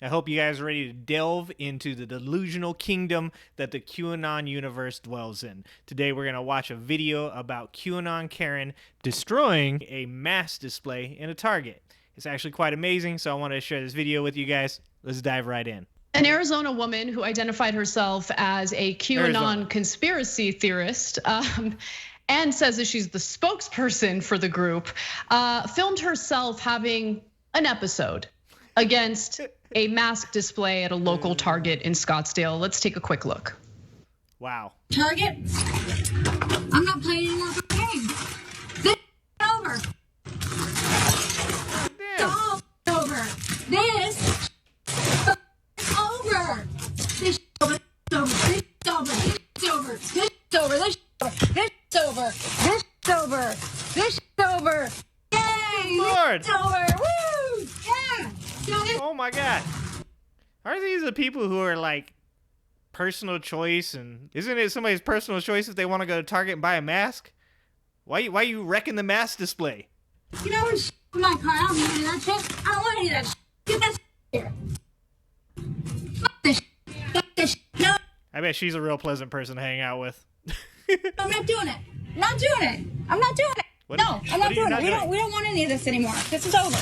I hope you guys are ready to delve into the delusional kingdom that the QAnon universe dwells in. Today we're going to watch a video about QAnon Karen destroying a mass display in a Target. It's actually quite amazing, so I want to share this video with you guys. Let's dive right in. An Arizona woman who identified herself as a QAnon conspiracy theorist and says that she's the spokesperson for the group, filmed herself having an episode against a mask display at a local Target in Scottsdale. Let's take a quick look. Wow. Target, I'm not playing any more game. This is over. It's all over. This is over. This is over. This is over. This is over. This is over. This is over. This is over. This is over. Yay! Lord. It's over. Woo! Yeah. Oh my God. Are these the people who are like personal choice? And isn't it somebody's personal choice if they want to go to Target and buy a mask? Why you wrecking the mask display? You know, in my car, I don't need any of that shit. I don't want any of that shit. Get that shit here. Fuck this shit. Fuck this shit. No, I bet she's a real pleasant person to hang out with. I'm not doing it. I'm not doing it. I'm not doing it. No, I'm not doing it. We don't want any of this anymore. This is over.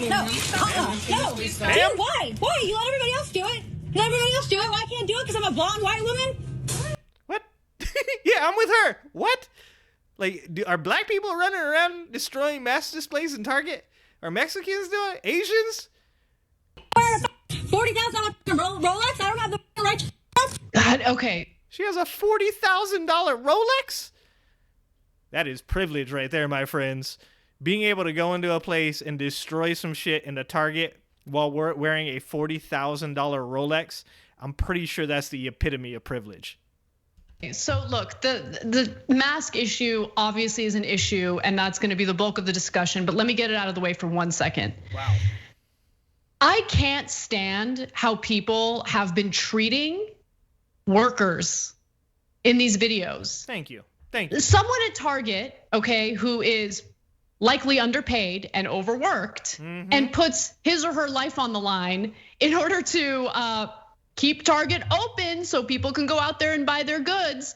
No, no. Dude, why? Why? You let everybody else do it. You let everybody else do it. Why I can't do it? Because I'm a blonde white woman? What? Yeah, I'm with her. What? Like, are black people running around destroying mask displays in Target? Are Mexicans doing it? Asians? $40,000 Rolex? I don't have the right. God, okay. She has a $40,000 Rolex? That is privilege right there, my friends. Being able to go into a place and destroy some shit in a Target while we're wearing a $40,000 Rolex, I'm pretty sure that's the epitome of privilege. So look, the mask issue obviously is an issue, and that's going to be the bulk of the discussion, but let me get it out of the way for 1 second. Wow. I can't stand how people have been treating workers in these videos. Thank you. Thank you. Someone at Target, okay, who is likely underpaid and overworked and puts his or her life on the line in order to keep Target open so people can go out there and buy their goods.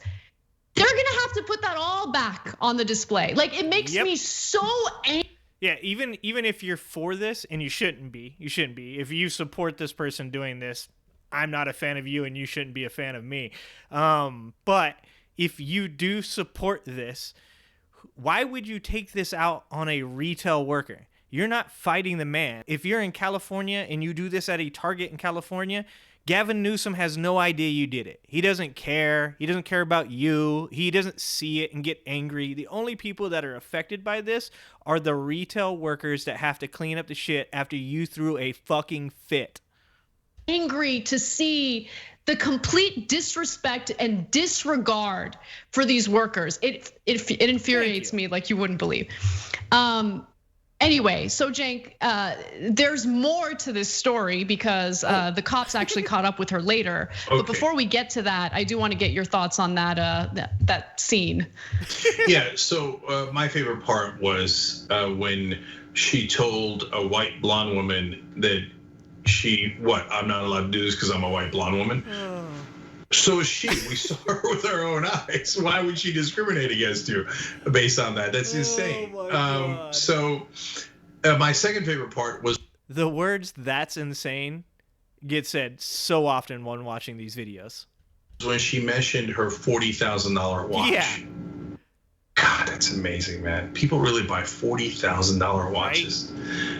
They're gonna have to put that all back on the display. Like, it makes me so angry. Yeah, even if you're for this, and you shouldn't be. If you support this person doing this, I'm not a fan of you and you shouldn't be a fan of me. But if you do support this, why would you take this out on a retail worker? You're not fighting the man. If you're in California and you do this at a Target in California, Gavin Newsom has no idea you did it. He doesn't care. He doesn't care about you. He doesn't see it and get angry. The only people that are affected by this are the retail workers that have to clean up the shit after you threw a fucking fit. Angry to see the complete disrespect and disregard for these workers. It infuriates me like you wouldn't believe. Anyway, so Cenk, there's more to this story because the cops actually caught up with her later. Okay. But before we get to that, I do want to get your thoughts on that scene. Yeah. So my favorite part was when she told a white blonde woman that I'm not allowed to do this because I'm a white blonde woman. Oh. So is she. We saw her with our own eyes. Why would she discriminate against you based on that? That's insane. So my second favorite part was the words "that's insane" get said so often when watching these videos. When she mentioned her $40,000 watch. Yeah. God, that's amazing, man. People really buy $40,000 watches.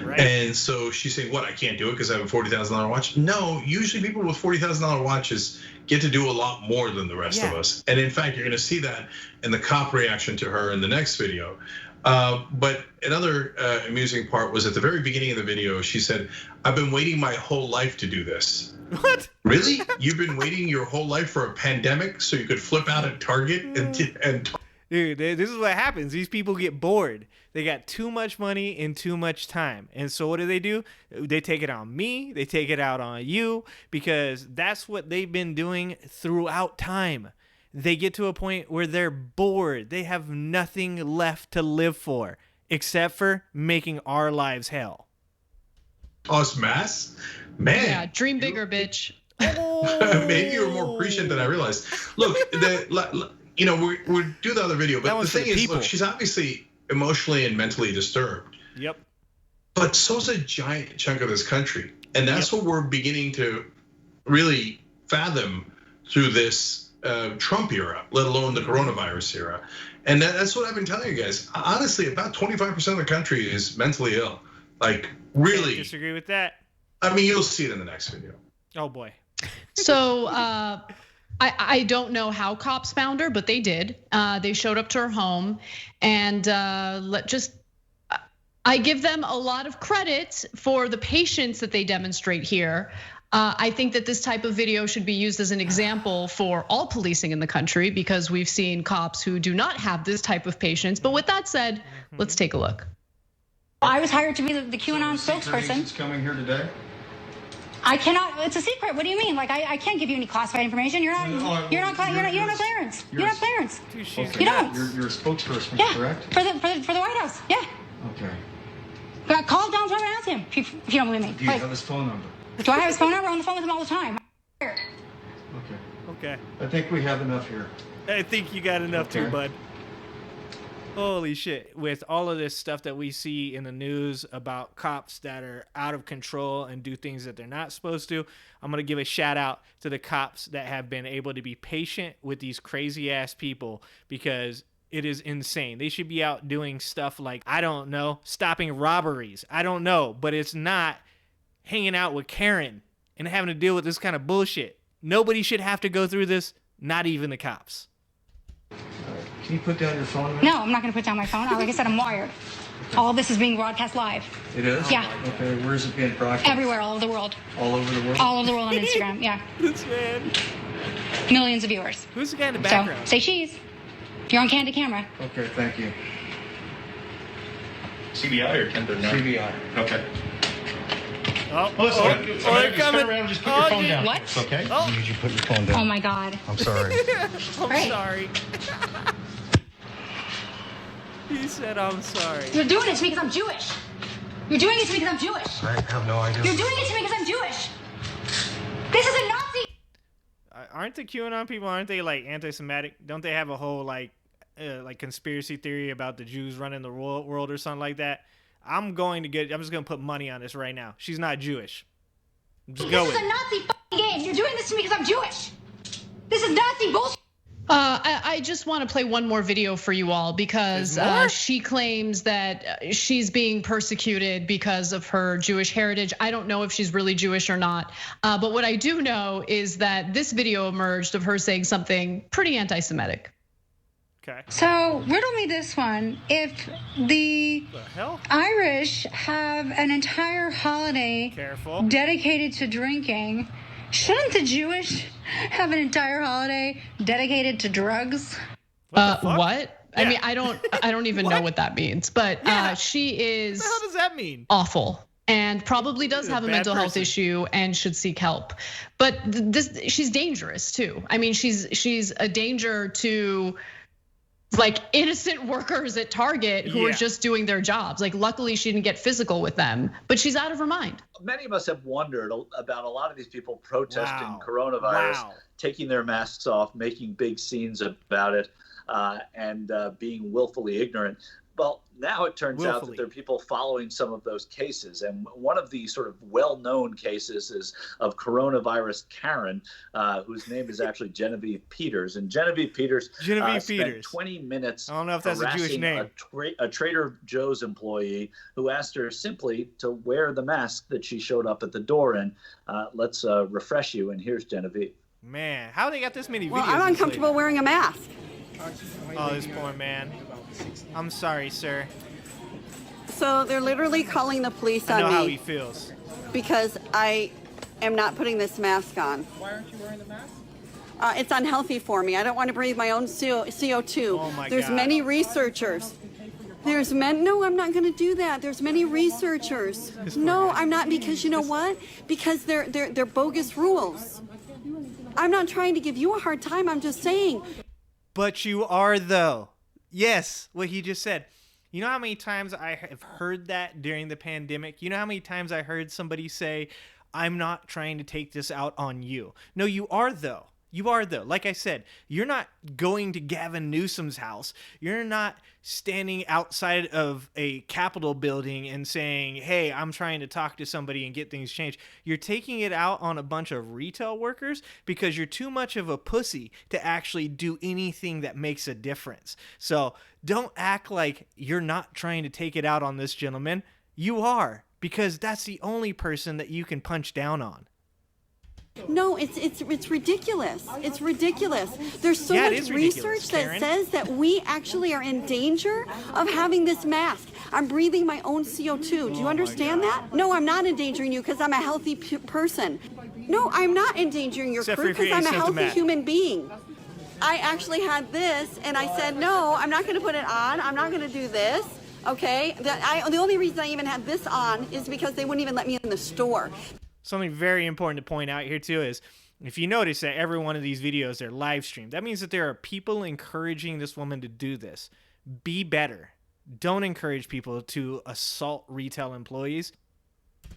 Right. And so she's saying, what, I can't do it because I have a $40,000 watch? No, usually people with $40,000 watches get to do a lot more than the rest of us. And in fact, you're gonna see that in the cop reaction to her in the next video. But another amusing part was at the very beginning of the video, she said, I've been waiting my whole life to do this. What? Really? You've been waiting your whole life for a pandemic so you could flip out at Target and Dude, this is what happens. These people get bored. They got too much money and too much time. And so what do? They take it on me. They take it out on you because that's what they've been doing throughout time. They get to a point where they're bored. They have nothing left to live for except for making our lives hell. Us masks? Man. Yeah, dream bigger, bitch. Maybe you're more prescient than I realized. Look, we'll do the other video, but the thing is, look, she's obviously emotionally and mentally disturbed. Yep. But so's a giant chunk of this country. And that's what we're beginning to really fathom through this Trump era, let alone the coronavirus era. And that's what I've been telling you guys. Honestly, about 25% of the country is mentally ill. Like, really. Can't disagree with that. I mean, you'll see it in the next video. Oh, boy. So I don't know how cops found her, but they did. They showed up to her home, and I give them a lot of credit for the patience that they demonstrate here. I think that this type of video should be used as an example for all policing in the country, because we've seen cops who do not have this type of patience. But with that said, let's take a look. I was hired to be the QAnon spokesperson. Is coming here today? I cannot. It's a secret. What do you mean? Like I can't give you any classified information. You don't have clearance. You don't have clearance. Okay. You don't. You're a spokesperson, Yeah. correct? For the White House. Yeah. Okay. Call Donald Trump and ask him if you don't believe me. Do you have his phone number? Do I have his phone number? I'm on the phone with him all the time. Okay. I think we have enough here. I think you got enough too, bud. Holy shit. With all of this stuff that we see in the news about cops that are out of control and do things that they're not supposed to, I'm going to give a shout out to the cops that have been able to be patient with these crazy ass people, because it is insane. They should be out doing stuff like, I don't know, stopping robberies. I don't know, but it's not hanging out with Karen and having to deal with this kind of bullshit. Nobody should have to go through this, not even the cops. Can you put down your phone a minute? No, I'm not going to put down my phone. Like I said, I'm wired. All of this is being broadcast live. It is? Yeah. Okay, where is it being broadcast? Everywhere, all over the world. All over the world? All over the world on Instagram. Yeah. This man. Millions of viewers. Who's the guy in the background? So say cheese. You're on candid camera. Okay, thank you. CBI or 1039? CBI. Okay. They're coming. Around, just put your phone down. What? It's okay? Oh. Need you to put your phone down. Oh my God. I'm sorry. I'm Right. sorry. He said, I'm sorry. You're doing it to me because I'm Jewish. You're doing it to me because I'm Jewish. I have no idea. You're doing it to me because I'm Jewish. This is a Nazi. Aren't the QAnon people, aren't they like anti-Semitic? Don't they have a whole like conspiracy theory about the Jews running the world or something like that? I'm just going to put money on this right now. She's not Jewish. Just go with This is a Nazi fucking game. You're doing this to me because I'm Jewish. This is Nazi bullshit. I just want to play one more video for you all, because she claims that she's being persecuted because of her Jewish heritage. I don't know if she's really Jewish or not, but what I do know is that this video emerged of her saying something pretty anti-Semitic. Okay. So riddle me this one: if the hell? Irish have an entire holiday dedicated to drinking, shouldn't the Jewish have an entire holiday dedicated to drugs? What? Yeah. I mean, I don't even know what that means, but she is. What the hell does that mean? Awful. And probably does have a mental health issue and should seek help. But she's dangerous too. I mean, she's a danger to like innocent workers at Target who are just doing their jobs. Like, luckily she didn't get physical with them, but she's out of her mind. Many of us have wondered about a lot of these people protesting coronavirus, taking their masks off, making big scenes about it, and being willfully ignorant. Well, now it turns out that there are people following some of those cases. And one of the sort of well-known cases is of coronavirus Karen, whose name is actually Genevieve Peters. And Genevieve Peters spent 20 minutes I don't know if that's a Jewish name. A Trader Joe's employee who asked her simply to wear the mask that she showed up at the door in. Let's refresh you, and here's Genevieve. Man, how they got this many videos? Well, I'm uncomfortable wearing a mask. Oh, this poor man. I'm sorry, sir. So they're literally calling the police on me. I know how he feels. Because I am not putting this mask on. Why aren't you wearing the mask? It's unhealthy for me. I don't want to breathe my own CO2. Oh my There's God. many researchers. No, I'm not going to do that. There's many researchers. No, I'm not, because you know what? Because they're bogus rules. I'm not trying to give you a hard time. I'm just saying. But you are, though. Yes, what he just said. You know how many times I have heard that during the pandemic? You know how many times I heard somebody say, I'm not trying to take this out on you. No, you are though. You are though. Like I said, you're not going to Gavin Newsom's house. You're not standing outside of a Capitol building and saying, hey, I'm trying to talk to somebody and get things changed. You're taking it out on a bunch of retail workers because you're too much of a pussy to actually do anything that makes a difference. So don't act like you're not trying to take it out on this gentleman. You are, because that's the only person that you can punch down on. No, it's ridiculous. It's ridiculous. There's so much research that says that we actually are in danger of having this mask. I'm breathing my own CO2. Do you understand that? No, I'm not endangering you because I'm a healthy person. No, I'm not endangering your crew because I'm a healthy human being. I actually had this and I said, no, I'm not going to put it on. I'm not going to do this. Okay? The only reason I even had this on is because they wouldn't even let me in the store. Something very important to point out here too is, if you notice that every one of these videos are live streamed, that means that there are people encouraging this woman to do this. Be better. Don't encourage people to assault retail employees.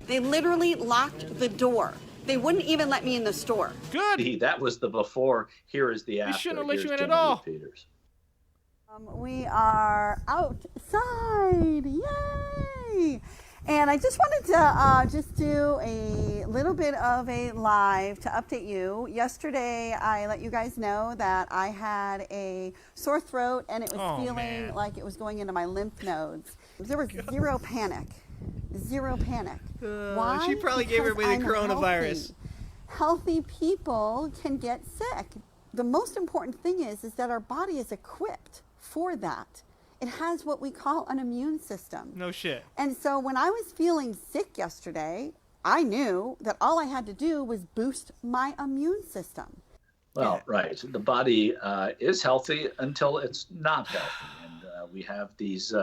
They literally locked the door. They wouldn't even let me in the store. Good. That was the before. Here is the after. They shouldn't have let Here's you in Jimmy at all. Peters. We are outside. Yay! And I just wanted to just do a little bit of a live to update you. Yesterday, I let you guys know that I had a sore throat and it was feeling like it was going into my lymph nodes. There was zero panic. Zero panic. Why? She probably gave everybody the coronavirus. Healthy people can get sick. The most important thing is that our body is equipped for that. It has what we call an immune system. No shit. And so when I was feeling sick yesterday, I knew that all I had to do was boost my immune system. Well, right. The body is healthy until it's not healthy. And we have these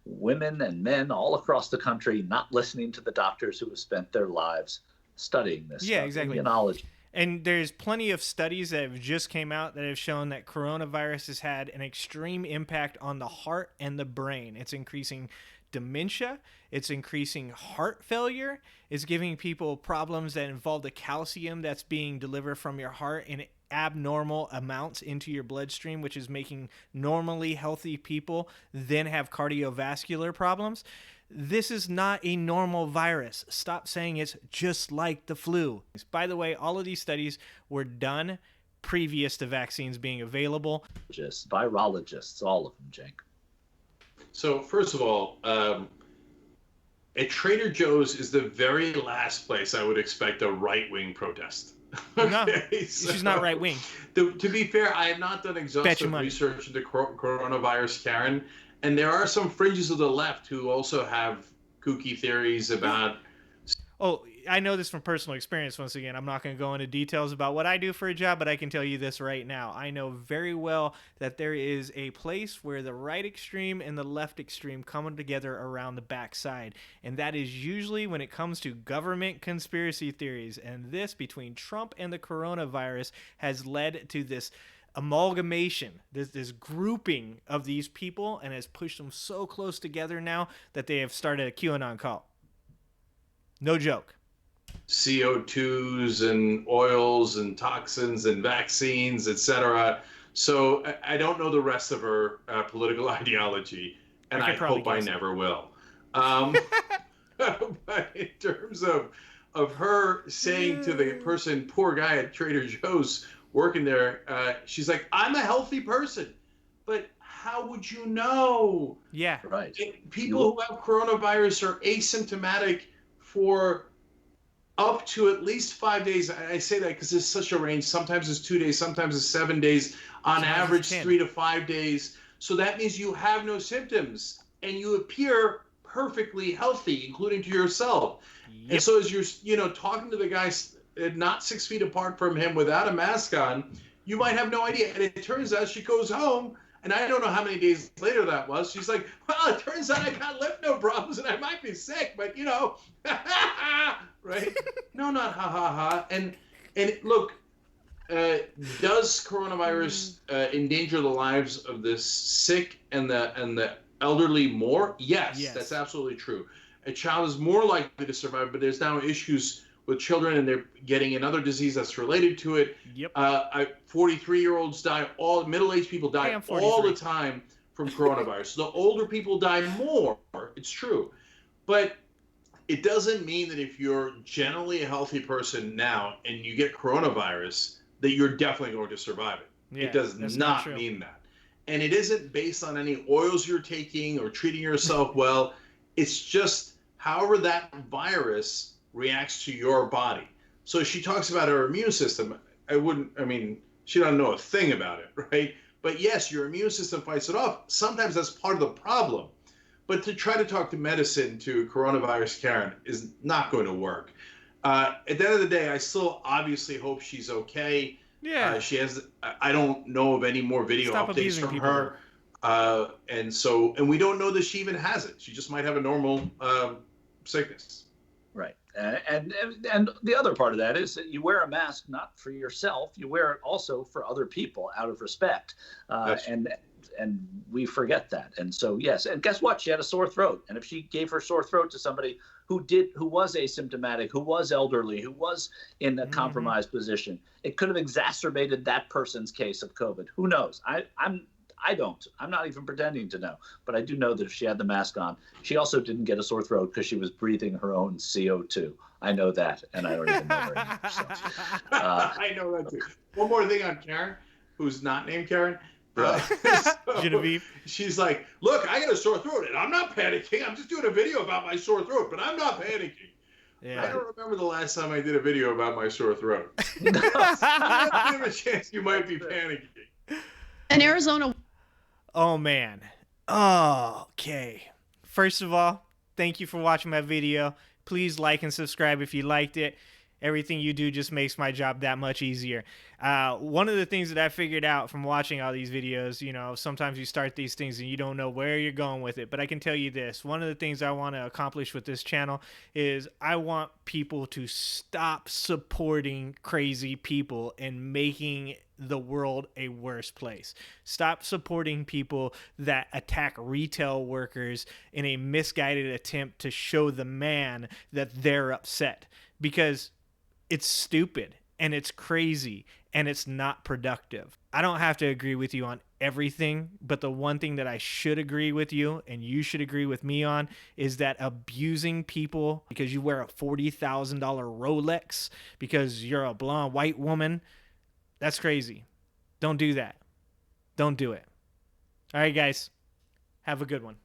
women and men all across the country not listening to the doctors who have spent their lives studying this stuff, exactly. immunology. And there's plenty of studies that have just came out that have shown that coronavirus has had an extreme impact on the heart and the brain. It's increasing dementia. It's increasing heart failure. It's giving people problems that involve the calcium that's being delivered from your heart in abnormal amounts into your bloodstream, which is making normally healthy people then have cardiovascular problems. This is not a normal virus. Stop saying it's just like the flu. By the way, all of these studies were done previous to vaccines being available. Just virologists, all of them, Cenk. So first of all, at Trader Joe's is the very last place I would expect a right-wing protest. No, she's not right-wing. To be fair, I have not done exhaustive research into coronavirus, Karen. And there are some fringes of the left who also have kooky theories about... Oh, I know this from personal experience. Once again, I'm not going to go into details about what I do for a job, but I can tell you this right now. I know very well that there is a place where the right extreme and the left extreme come together around the backside. And that is usually when it comes to government conspiracy theories. And this, between Trump and the coronavirus, has led to this amalgamation, this grouping of these people, and has pushed them so close together now that they have started a QAnon cult. No joke. CO2s and oils and toxins and vaccines, etc. So I don't know the rest of her political ideology, and I hope I never will. But in terms of her saying to the person, poor guy at Trader Joe's working there, she's like, I'm a healthy person. But how would you know? Yeah. Right. People who have coronavirus are asymptomatic for up to at least 5 days. I say that because there's such a range. Sometimes it's 2 days, sometimes it's 7 days. On average, 3 to 5 days. So that means you have no symptoms and you appear perfectly healthy, including to yourself. Yep. And so as you're, talking to the guy not 6 feet apart from him without a mask on, you might have no idea. And it turns out she goes home, and I don't know how many days later that was. She's like, well, it turns out I got lymph node problems and I might be sick, but right? No, not ha ha ha. And look, does coronavirus endanger the lives of the sick and the elderly more? Yes, Yes. that's absolutely true. A child is more likely to survive, but there's now issues with children, and they're getting another disease that's related to it. Yep. 43-year-olds die, all middle-aged people die all the time from coronavirus. The older people die more, it's true. But it doesn't mean that if you're generally a healthy person now and you get coronavirus, that you're definitely going to survive it. Yeah, it does not mean that. And it isn't based on any oils you're taking or treating yourself well. It's just however that virus reacts to your body. So she talks about her immune system. She doesn't know a thing about it, right? But yes, your immune system fights it off. Sometimes that's part of the problem. But to try to talk to medicine to coronavirus Karen is not going to work. At the end of the day, I still obviously hope she's okay. Yeah. I don't know of any more video updates from her. And we don't know that she even has it. She just might have a normal sickness. Right. And the other part of that is that you wear a mask not for yourself. You wear it also for other people out of respect. And we forget that. And so, yes. And guess what? She had a sore throat. And if she gave her sore throat to somebody who was asymptomatic, who was elderly, who was in a compromised position, it could have exacerbated that person's case of COVID. Who knows? I'm not even pretending to know, but I do know that if she had the mask on, she also didn't get a sore throat because she was breathing her own CO2. I know that, and I don't even know her anymore. So, I know that too. One more thing on Karen, who's not named Karen. Genevieve. She's like, look, I got a sore throat, and I'm not panicking. I'm just doing a video about my sore throat, but I'm not panicking. Yeah. I don't remember the last time I did a video about my sore throat. Give a chance you might be panicking. In Arizona. Oh, man. Oh, okay. First of all, thank you for watching my video. Please like and subscribe if you liked it. Everything you do just makes my job that much easier. One of the things that I figured out from watching all these videos, sometimes you start these things and you don't know where you're going with it. But I can tell you this. One of the things I want to accomplish with this channel is I want people to stop supporting crazy people and making the world a worse place. Stop supporting people that attack retail workers in a misguided attempt to show the man that they're upset. Because it's stupid and it's crazy and it's not productive. I don't have to agree with you on everything, but the one thing that I should agree with you and you should agree with me on is that abusing people because you wear a $40,000 Rolex because you're a blonde white woman, that's crazy. Don't do that. Don't do it. All right, guys. Have a good one.